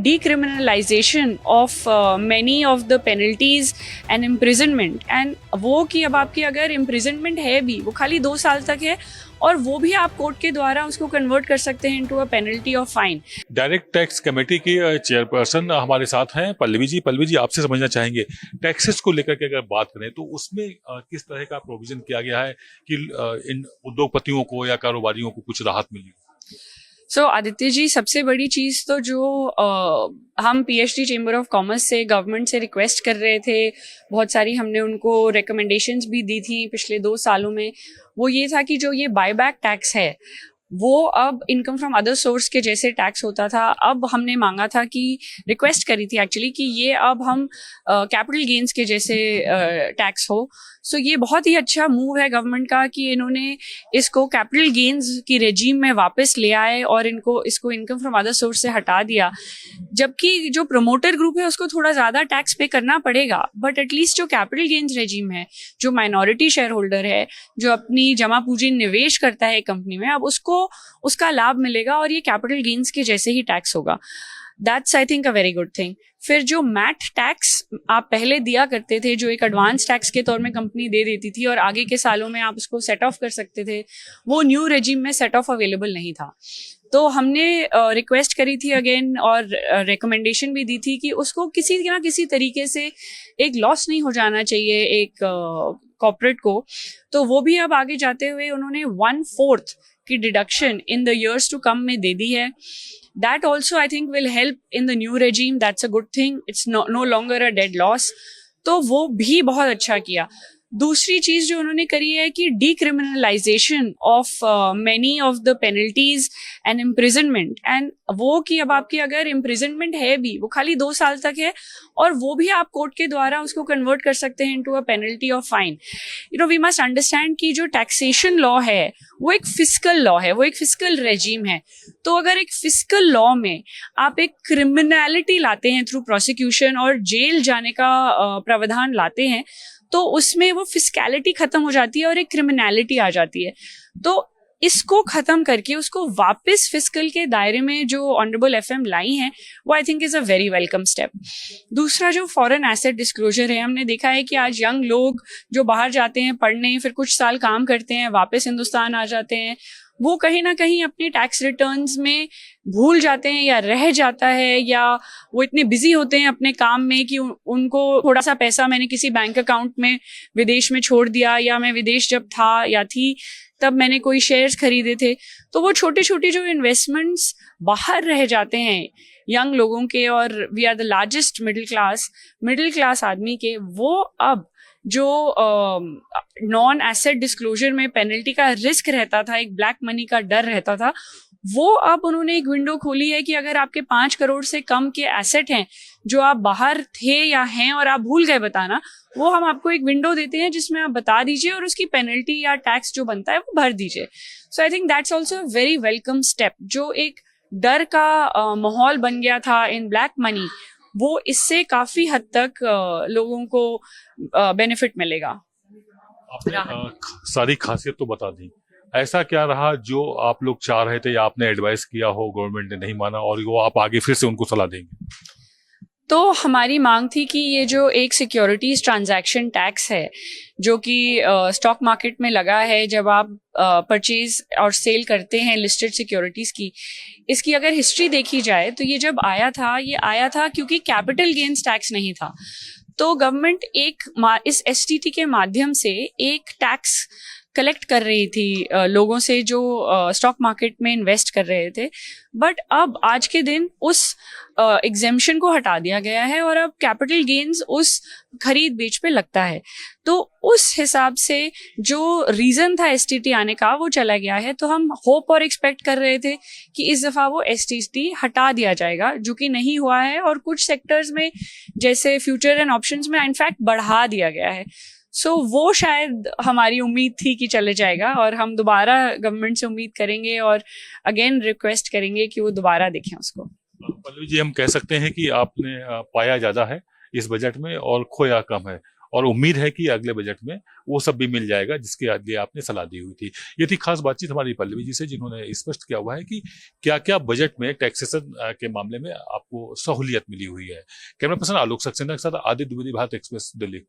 decriminalization of many of the penalties and imprisonment, and वो कि अब आपकी अगर imprisonment है भी वो खाली 2 साल तक है और वो भी आप कोर्ट के द्वारा उसको कन्वर्ट कर सकते हैं into a penalty of fine. Direct tax committee की चेयरपर्सन हमारे साथ हैं पल्लवी जी आपसे समझना चाहेंगे टैक्सेस को लेकर के अगर बात करें तो उसमें किस तरह का प्रोविजन किया गया है कि इन उद्योगपतियों को या कारोबारियों को कुछ राहत मिली। सो आदित्य जी, सबसे बड़ी चीज़ तो जो हम पीएचडी चेंबर ऑफ कॉमर्स से गवर्नमेंट से रिक्वेस्ट कर रहे थे, बहुत सारी हमने उनको रिकमेंडेशंस भी दी थी पिछले 2 सालों में, वो ये था कि जो ये बायबैक टैक्स है वो अब इनकम फ्रॉम अदर सोर्स के जैसे टैक्स होता था, अब हमने मांगा था कि रिक्वेस्ट करी थी एक्चुअली कि ये अब हम कैपिटल गेन्स के जैसे टैक्स हो। सो ये बहुत ही अच्छा मूव है गवर्नमेंट का कि इन्होंने इसको कैपिटल गेन्स की रेजीम में वापस ले आए और इसको इनकम फ्रॉम अदर सोर्स से हटा दिया, जबकि जो प्रमोटर ग्रुप है उसको थोड़ा ज़्यादा टैक्स पे करना पड़ेगा, बट एटलीस्ट जो कैपिटल गेन्स रेजीम है, जो माइनॉरिटी शेयर होल्डर है, जो अपनी जमा पूंजी निवेश करता है कंपनी में, अब उसका लाभ मिलेगा और ये कैपिटल गेन्स के जैसे ही टैक्स होगा। That's I think a very good thing. फिर जो मैट टैक्स आप पहले दिया करते थे, जो एक एडवांस टैक्स के तौर में कंपनी दे देती थी और आगे के सालों में आप उसको सेट ऑफ कर सकते थे, वो न्यू रेजिम में सेट ऑफ अवेलेबल नहीं था। तो हमने रिक्वेस्ट करी थी अगेन और रिकमेंडेशन भी दी थी कि उसको किसी ना किसी तरीके से एक लॉस नहीं हो जाना चाहिए एक कॉर्पोरेट को। तो वो भी अब आगे जाते हुए उन्होंने 1/4 की deduction in the years to come में दे दी है। That also I think will help in the new regime. That's a good thing. It's no longer a dead loss. तो वो भी बहुत अच्छा किया। दूसरी चीज जो उन्होंने करी है कि decriminalization of many of the penalties and imprisonment, and वो कि अब आपकी अगर imprisonment है भी वो खाली 2 साल तक है और वो भी आप कोर्ट के द्वारा उसको कन्वर्ट कर सकते हैं into a penalty of fine. We must understand कि जो टैक्सेशन लॉ है वो एक फिस्कल लॉ है, वो एक फिस्कल रेजीम है। तो अगर एक फिस्कल लॉ में आप एक क्रिमिनैलिटी लाते हैं थ्रू प्रोसिक्यूशन और जेल जाने का प्रावधान लाते हैं, तो उसमें वो फिस्कैलिटी खत्म हो जाती है और एक क्रिमिनैलिटी आ जाती है। तो इसको खत्म करके उसको वापस फिस्कल के दायरे में जो ऑनरेबल एफएम लाई हैं, वो I think is a very welcome step. दूसरा जो फॉरेन एसेट डिस्क्लोजर है, हमने देखा है कि आज यंग लोग जो बाहर जाते हैं पढ़ने, फिर कुछ साल काम करते हैं, वापस हिंदुस्तान आ जाते हैं, वो कहीं ना कहीं अपने टैक्स रिटर्न्स में भूल जाते हैं या रह जाता है, या वो इतने बिजी होते हैं अपने काम में कि उनको थोड़ा सा पैसा मैंने किसी बैंक अकाउंट में विदेश में छोड़ दिया, या मैं विदेश जब था या थी तब मैंने कोई शेयर्स खरीदे थे, तो वो छोटे छोटे जो इन्वेस्टमेंट्स बाहर रह जाते हैं यंग लोगों के, और we are the largest middle class आदमी के, वो अब जो नॉन एसेट डिस्क्लोजर में पेनल्टी का रिस्क रहता था, एक ब्लैक मनी का डर रहता था, वो अब उन्होंने एक विंडो खोली है कि अगर आपके 5 करोड़ से कम के एसेट हैं जो आप बाहर थे या हैं और आप भूल गए बताना, वो हम आपको एक विंडो देते हैं जिसमें आप बता दीजिए और उसकी पेनल्टी या टैक्स जो बनता है वो भर दीजिए। So I think that's also a very welcome step. जो एक डर का माहौल बन गया था इन ब्लैक मनी, वो इससे काफी हद तक लोगों को बेनिफिट मिलेगा। आपने सारी खासियत तो बता दी, ऐसा क्या रहा जो आप लोग चाह रहे थे या आपने एडवाइस किया हो, गवर्नमेंट ने नहीं माना और वो आप आगे फिर से उनको सलाह देंगे? तो हमारी मांग थी कि ये जो एक सिक्योरिटीज ट्रांजैक्शन टैक्स है जो कि स्टॉक मार्केट में लगा है जब आप परचेज और सेल करते हैं लिस्टेड सिक्योरिटीज की, इसकी अगर हिस्ट्री देखी जाए तो ये जब ये आया था क्योंकि कैपिटल गेन्स टैक्स नहीं था। तो गवर्नमेंट इस एसटीटी के माध्यम से एक टैक्स कलेक्ट कर रही थी लोगों से जो स्टॉक मार्केट में इन्वेस्ट कर रहे थे, बट अब आज के दिन उस एग्जेम्पशन को हटा दिया गया है और अब कैपिटल गेन्स उस खरीद बेच पे लगता है। तो उस हिसाब से जो रीजन था एसटीटी आने का वो चला गया है। तो हम होप और एक्सपेक्ट कर रहे थे कि इस दफा वो एसटीटी हटा दिया जाएगा, जो कि नहीं हुआ है, और कुछ सेक्टर्स में जैसे फ्यूचर एंड ऑप्शंस में इनफैक्ट बढ़ा दिया गया है। सो वो शायद हमारी उम्मीद थी कि चले जाएगा, और हम दोबारा गवर्नमेंट से उम्मीद करेंगे और अगेन रिक्वेस्ट करेंगे कि वो दोबारा देखें उसको। पल्लवी जी, हम कह सकते हैं कि आपने पाया ज़्यादा है इस बजट में और खोया कम है, और उम्मीद है कि अगले बजट में वो सब भी मिल जाएगा जिसके लिए आपने सलाह दी हुई थी। ये थी खास बातचीत हमारी पल्लवी जी से, जिन्होंने स्पष्ट किया हुआ है कि क्या क्या बजट में टैक्सेशन के मामले में आपको सहूलियत मिली हुई है। कैमरा पर्सन आलोक सक्सेना के साथ आदित्य द्विवेदी, भारत एक्सप्रेस, दिल्ली।